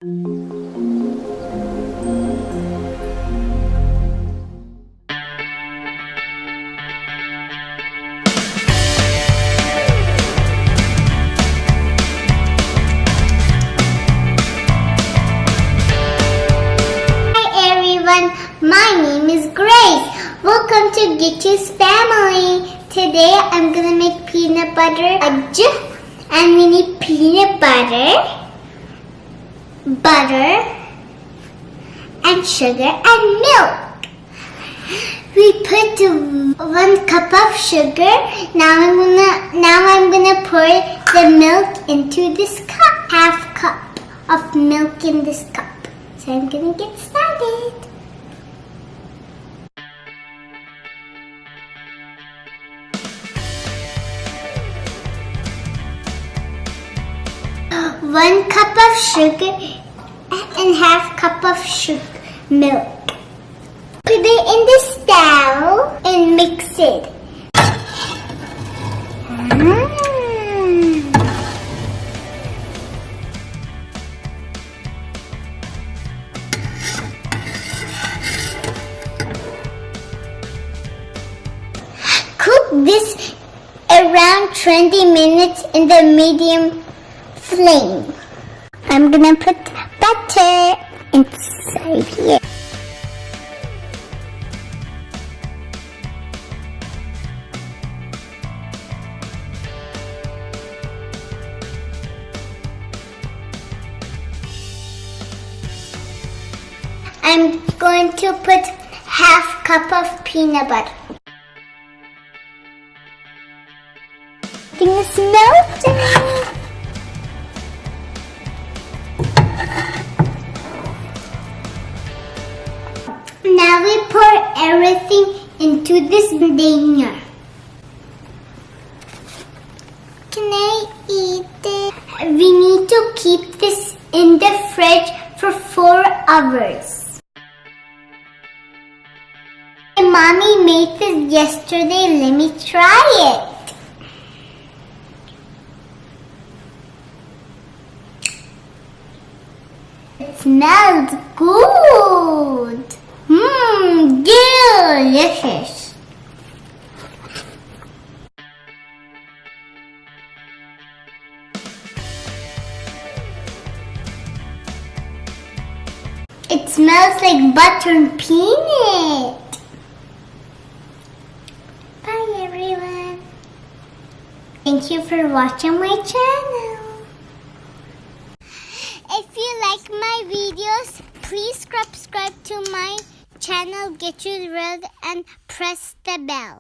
My name is Grace. Welcome to Gitchu's family. Today I'm gonna make peanut butter fudge, and we need peanut butter, and sugar and milk. We put 1 cup of sugar. Now I'm gonna pour the milk into this cup. 1/2 cup of milk in this cup. So I'm gonna get started. One cup of sugar and 1/2 cup of milk. Put it in the stove and mix it. Cook this around 20 minutes in the medium flame. I'm gonna put butter inside here. I'm going to put 1/2 cup of peanut butter. Everything is melting. Now we pour everything into this container. Can I eat it? We need to keep this in the fridge for 4 hours. My mommy made this yesterday. Let me try it. It smells good. Delicious. It smells like butter and peanut. Bye everyone. Thank you for watching my channel. If you like my videos, please subscribe to my channel, Get You Thrilled, and press the bell.